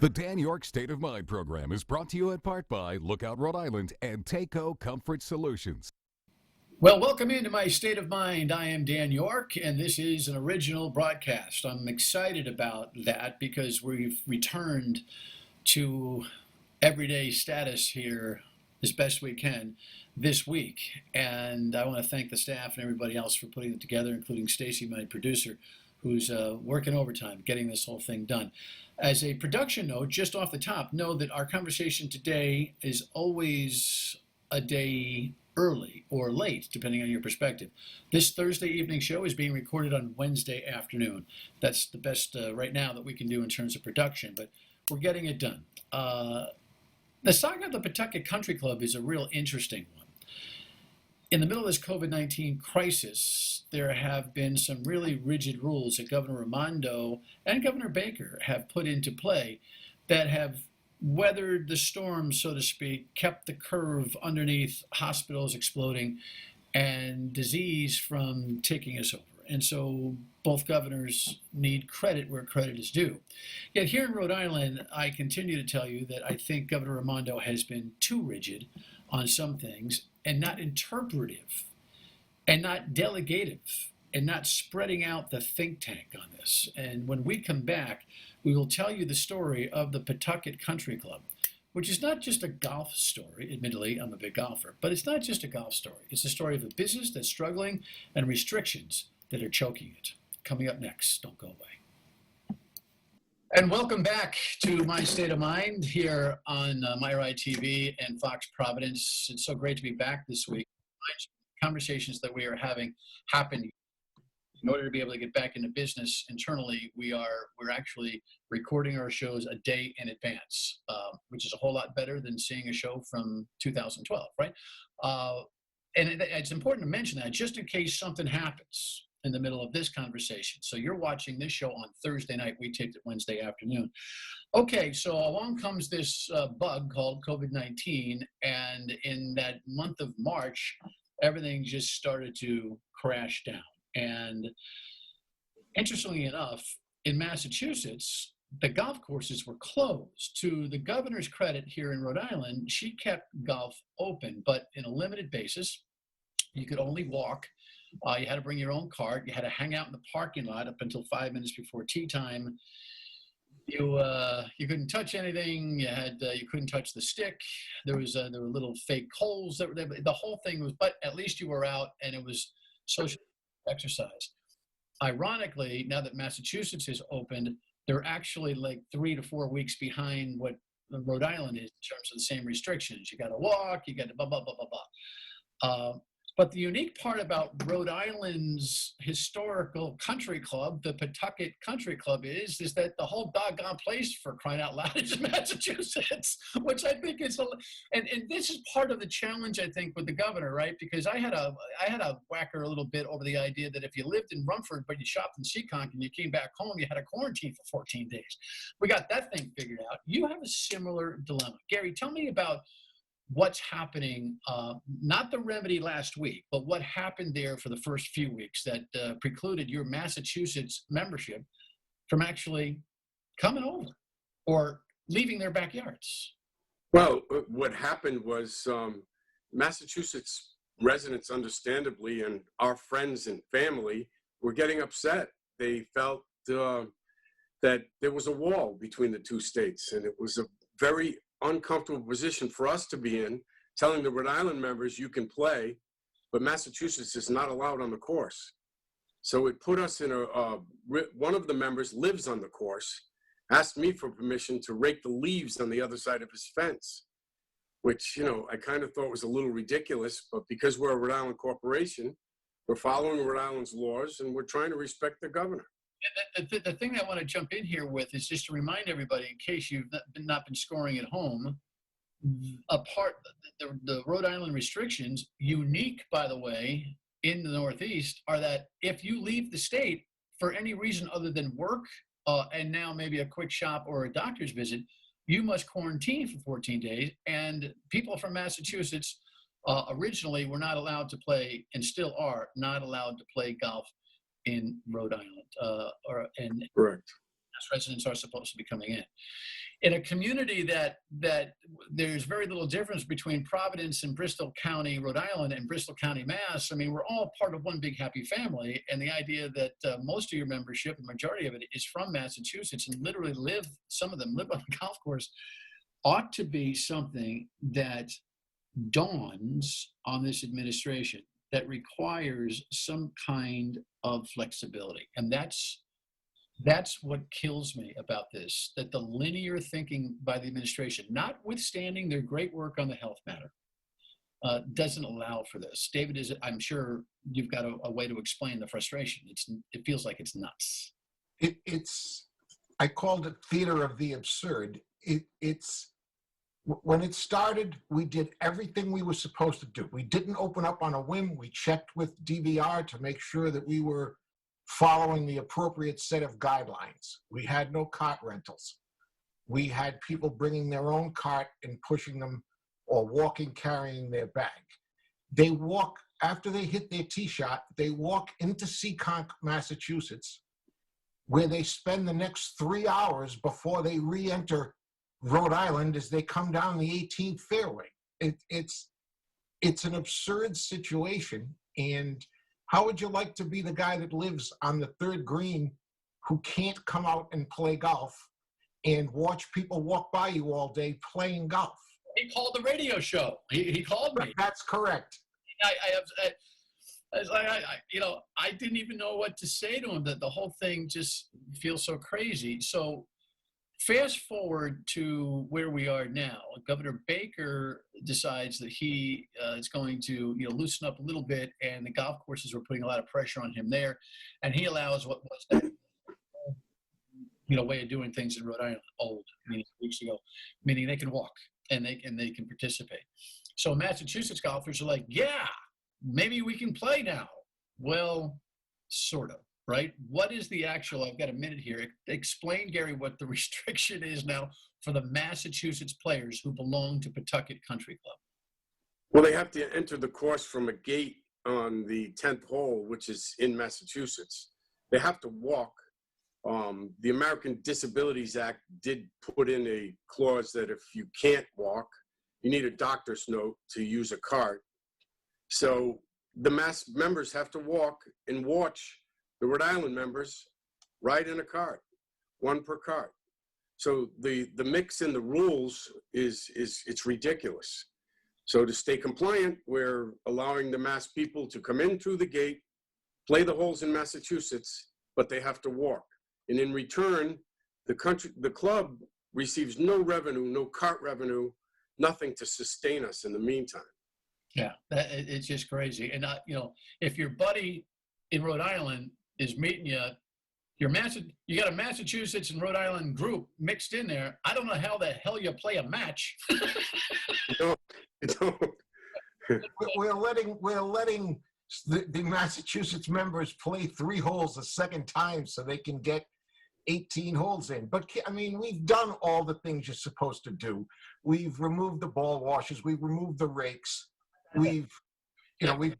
The Dan Yorke State of Mind program is brought to you in part by Lookout Rhode Island and Takeo Comfort Solutions. Well, welcome into my State of Mind. I am Dan Yorke, and this is an original broadcast. I'm excited about that because we've returned to everyday status here as best we can this week. And I want to thank the staff and everybody else for putting it together, including Stacy, my producer, who's working overtime, getting this whole thing done. As a production note, just off the top, know that our conversation today is always a day early or late, depending on your perspective. This Thursday evening show is being recorded on Wednesday afternoon. That's the best right now that we can do in terms of production, but we're getting it done. The saga of the Pawtucket Country Club is a real interesting one. In the middle of this COVID-19 crisis, there have been some really rigid rules that Governor Raimondo and Governor Baker have put into play that have weathered the storm, so to speak, kept the curve underneath hospitals exploding and disease from taking us over. And so both governors need credit where credit is due. Yet here in Rhode Island, I continue to tell you that I think Governor Raimondo has been too rigid on some things and not interpretive and not delegative and not spreading out the think tank on this. And when we come back, we will tell you the story of the Pawtucket Country Club, which is not just a golf story. Admittedly, I'm a big golfer, but it's not just a golf story. It's a story of a business that's struggling and restrictions that are choking it. Coming up next, don't go away. And welcome back to My State of Mind here on MyRide TV and Fox Providence. It's so great to be back this week. Conversations that we are having happen. In order to be able to get back into business internally, we're actually recording our shows a day in advance, which is a whole lot better than seeing a show from 2012, right? And it's important to mention that just in case something happens in the middle of this conversation. So you're watching this show on Thursday night. We taped it Wednesday afternoon. Okay, so along comes this bug called COVID-19. And in that month of March, everything just started to crash down. And interestingly enough, in Massachusetts, the golf courses were closed. To the governor's credit here in Rhode Island, she kept golf open, but in a limited basis. You could only walk. You had to bring your own cart. You had to hang out in the parking lot up until 5 minutes before tee time. You couldn't touch anything. You couldn't touch the stick. There were little fake holes that were there. The whole thing was, but at least you were out, and it was social exercise. Ironically, now that Massachusetts is opened, they're actually like 3 to 4 weeks behind what Rhode Island is in terms of the same restrictions. You got to walk. You got to blah blah blah blah blah. But the unique part about Rhode Island's historical country club, the Pawtucket Country Club, is that the whole doggone place, for crying out loud, is in Massachusetts, which I think is, and this is part of the challenge, I think, with the governor, right? Because I had a whack her a little bit over the idea that if you lived in Rumford but you shopped in Seekonk and you came back home, you had a quarantine for 14 days. We got that thing figured out. You have a similar dilemma. Gary, tell me about what's happening, not the remedy last week, but what happened there for the first few weeks that precluded your Massachusetts membership from actually coming over or leaving their backyards? Well, what happened was Massachusetts residents, understandably, and our friends and family were getting upset. They felt that there was a wall between the two states, and it was a very uncomfortable position for us to be in, telling the Rhode Island members you can play, but Massachusetts is not allowed on the course. So it put us in one of the members lives on the course, asked me for permission to rake the leaves on the other side of his fence, which, I kind of thought was a little ridiculous, but because we're a Rhode Island corporation, we're following Rhode Island's laws and we're trying to respect the governor. The thing I want to jump in here with is just to remind everybody, in case you've not been scoring at home, the Rhode Island restrictions, unique, by the way, in the Northeast, are that if you leave the state for any reason other than work, and now maybe a quick shop or a doctor's visit, you must quarantine for 14 days. And people from Massachusetts originally were not allowed to play, and still are not allowed to play golf in Rhode Island, Correct. Residents are supposed to be coming in. in a community that there's very little difference between Providence and Bristol County, Rhode Island, and Bristol County, Mass. I mean, we're all part of one big happy family, and the idea that most of your membership, the majority of it, is from Massachusetts and literally some of them live on the golf course, ought to be something that dawns on this administration, that requires some kind of flexibility. And that's what kills me about this, that the linear thinking by the administration, notwithstanding their great work on the health matter, doesn't allow for this. David, I'm sure you've got a way to explain the frustration. It feels like it's nuts. I called it theater of the absurd. When it started, we did everything we were supposed to do. We didn't open up on a whim. We checked with DVR to make sure that we were following the appropriate set of guidelines. We had no cart rentals. We had people bringing their own cart and pushing them, or walking, carrying their bag. They walk, after they hit their tee shot, they walk into Seekonk, Massachusetts, where they spend the next 3 hours before they re-enter Rhode Island as they come down the 18th fairway. It's an absurd situation. And how would you like to be the guy that lives on the third green who can't come out and play golf and watch people walk by you all day playing golf? He called the radio show. He called me. That's correct. I didn't even know what to say to him. That the whole thing just feels so crazy. So fast forward to where we are now. Governor Baker decides that he is going to loosen up a little bit, and the golf courses were putting a lot of pressure on him there, and he allows what was that way of doing things in Rhode Island, old, meaning weeks ago, meaning they can walk and they can participate. So Massachusetts golfers are like, yeah, maybe we can play now. Well, sort of. Right? What is the actual, I've got a minute here. Explain, Gary, what the restriction is now for the Massachusetts players who belong to Pawtucket Country Club. Well, they have to enter the course from a gate on the 10th hole, which is in Massachusetts. They have to walk. The American Disabilities Act did put in a clause that if you can't walk, you need a doctor's note to use a cart. So the Mass members have to walk and watch the Rhode Island members ride in a cart, one per cart. So the mix in the rules it's ridiculous. So to stay compliant, we're allowing the Mass people to come in through the gate, play the holes in Massachusetts, but they have to walk. And in return, the club receives no revenue, no cart revenue, nothing to sustain us in the meantime. Yeah, it's just crazy. And if your buddy in Rhode Island is meeting you, you got a Massachusetts and Rhode Island group mixed in there. I don't know how the hell you play a match. No. We're letting the Massachusetts members play 3 holes a second time so they can get 18 holes in. But I mean, we've done all the things you're supposed to do. We've removed the ball washers. We've removed the rakes. We've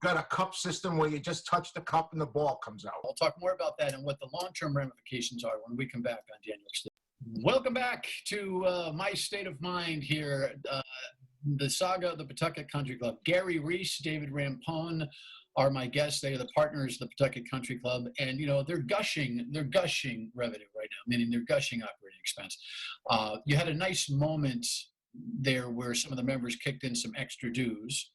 got a cup system where you just touch the cup and the ball comes out. I'll talk more about that and what the long-term ramifications are when we come back on Dan Yorke. Welcome back to my state of mind here. The saga of the Pawtucket Country Club. Gary, Reis, David Rampone are my guests. They are the partners of the Pawtucket Country Club, and they're gushing revenue right now, meaning they're gushing operating expense. You had a nice moment there where some of the members kicked in some extra dues.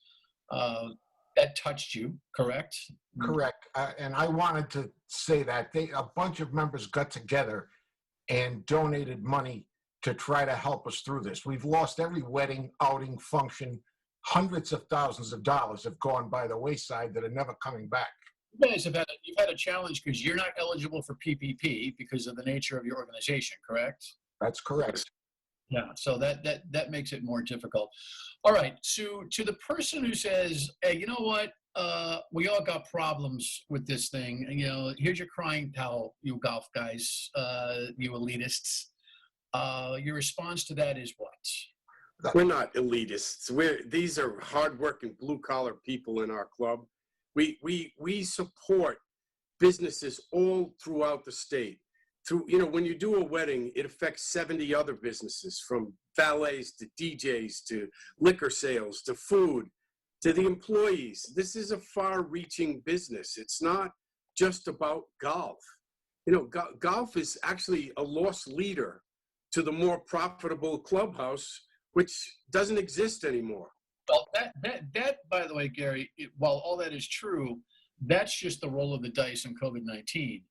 That touched you, correct? Correct. And I wanted to say that a bunch of members got together and donated money to try to help us through this. We've lost every wedding, outing, function. Hundreds of thousands of dollars have gone by the wayside that are never coming back. You guys you've had a challenge because you're not eligible for PPP because of the nature of your organization, correct? That's correct. Yeah, so that makes it more difficult. All right, so to the person who says, hey, you know what, we all got problems with this thing. Here's your crying towel, you golf guys, you elitists. Your response to that is what? We're not elitists. These are hardworking blue-collar people in our club. We support businesses all throughout the state through, you know, when you do a wedding, it affects 70 other businesses, from valets to DJs to liquor sales to food to the employees. This is a far-reaching business. It's not just about golf. You know, golf is actually a loss leader to the more profitable clubhouse, which doesn't exist anymore. Well, that by the way, Gary, while all that is true, that's just the roll of the dice in COVID-19.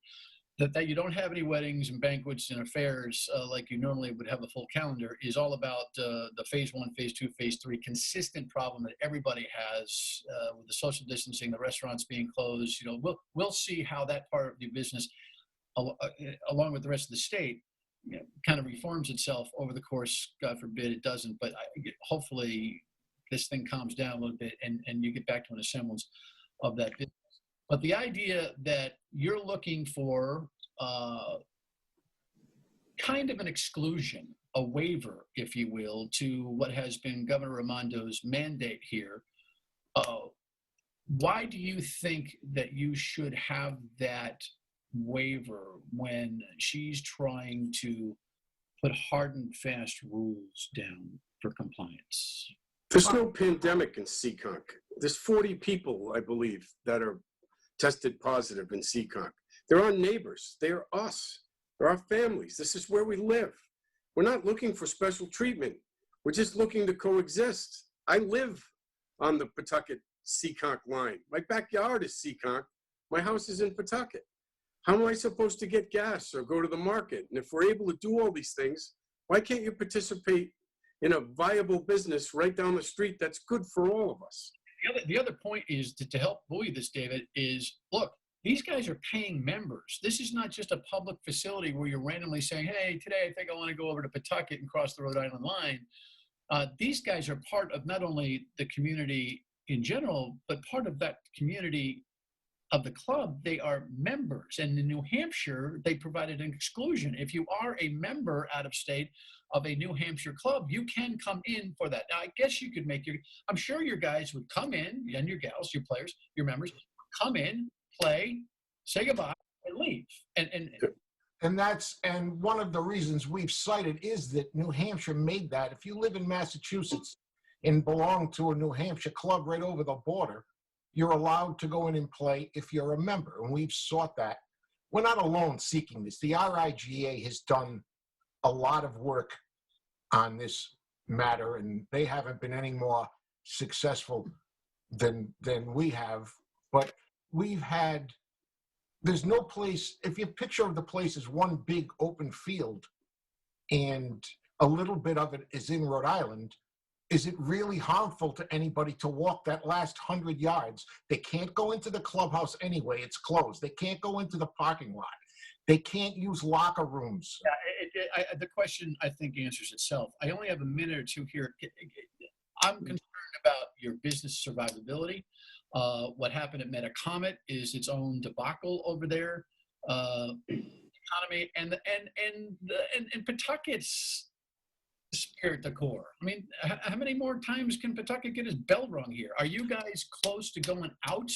That you don't have any weddings and banquets and affairs like you normally would have a full calendar is all about the phase 1, phase 2, phase 3 consistent problem that everybody has with the social distancing, the restaurants being closed. You know, we'll see how that part of the business, along with the rest of the state, you know, kind of reforms itself over the course. God forbid it doesn't, but hopefully this thing calms down a little bit and you get back to an semblance of that business. But the idea that you're looking for kind of an exclusion, a waiver, if you will, to what has been Governor Raimondo's mandate here, why do you think that you should have that waiver when she's trying to put hard and fast rules down for compliance? There's no pandemic in Seekonk. There's 40 people, I believe, that are tested positive in Seekonk. They're our neighbors. They're us. They're our families. This is where we live. We're not looking for special treatment. We're just looking to coexist. I live on the Pawtucket Seekonk line. My backyard is Seekonk. My house is in Pawtucket. How am I supposed to get gas or go to the market? And if we're able to do all these things, why can't you participate in a viable business right down the street that's good for all of us? The other point is to help buoy this, David, is look, these guys are paying members. This is not just a public facility where you're randomly saying, hey, today I think I want to go over to Pawtucket and cross the Rhode Island line. These guys are part of not only the community in general, but part of that community of the club. They are members. And in New Hampshire, they provided an exclusion. If you are a member out of state of a New Hampshire club, you can come in for that. Now, I guess you could I'm sure your guys would come in, and your gals, your players, your members, come in, play, say goodbye, and leave. And one of the reasons we've cited is that New Hampshire made that. If you live in Massachusetts and belong to a New Hampshire club right over the border, you're allowed to go in and play if you're a member. And we've sought that. We're not alone seeking this. The RIGA has done a lot of work on this matter, and they haven't been any more successful than we have. But there's no place, if your picture of the place is one big open field and a little bit of it is in Rhode Island, is it really harmful to anybody to walk that last 100 yards? They can't go into the clubhouse anyway. It's closed. They can't go into the parking lot. They can't use locker rooms. Yeah, the question, I think, answers itself. I only have a minute or two here. I'm concerned about your business survivability. What happened at Metacomet is its own debacle over there. Economy and Pawtucket's spirit to core. I mean, how many more times can Pawtucket get his bell rung here? Are you guys close to going out?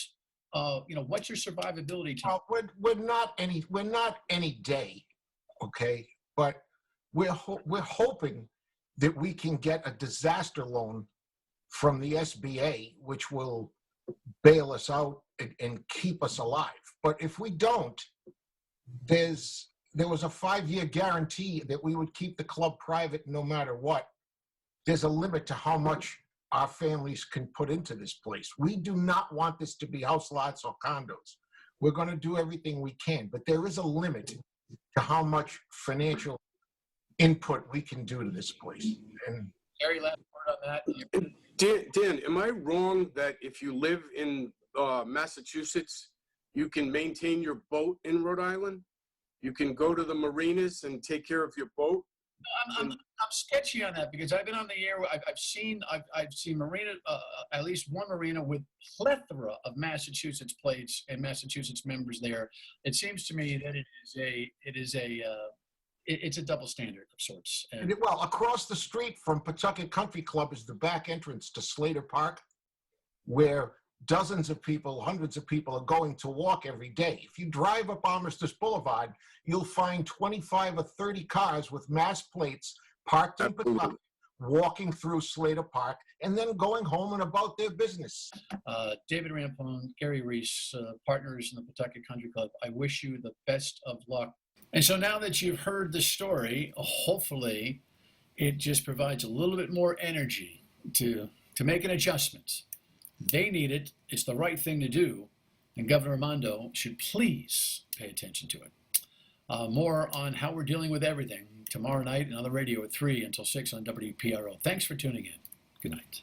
What's your survivability time? We're not any day, okay? But we're hoping that we can get a disaster loan from the SBA, which will bail us out and keep us alive. But if we don't, there was a 5-year guarantee that we would keep the club private no matter what. There's a limit to how much our families can put into this place. We do not want this to be house lots or condos. We're going to do everything we can, but there is a limit to how much financial input we can do to this place. And Gary, last word on that. Dan, am I wrong that if you live in Massachusetts, you can maintain your boat in Rhode Island? You can go to the marinas and take care of your boat? I'm sketchy on that because I've been on the air. I've seen marina, at least one marina with plethora of Massachusetts plates and Massachusetts members there. It seems to me that it's a double standard of sorts. Well, across the street from Pawtucket Country Club is the back entrance to Slater Park, where dozens of people, hundreds of people are going to walk every day. If you drive up Armistice Boulevard, you'll find 25 or 30 cars with mass plates parked in Pawtucket, walking through Slater Park, and then going home and about their business. David Rampone, Gary Reis, partners in the Pawtucket Country Club, I wish you the best of luck. And so now that you've heard the story, hopefully it just provides a little bit more energy to make an adjustment. They need it. It's the right thing to do. And Governor Raimondo should please pay attention to it. More on how we're dealing with everything tomorrow night and on the radio at 3 until 6 on WPRO. Thanks for tuning in. Good night.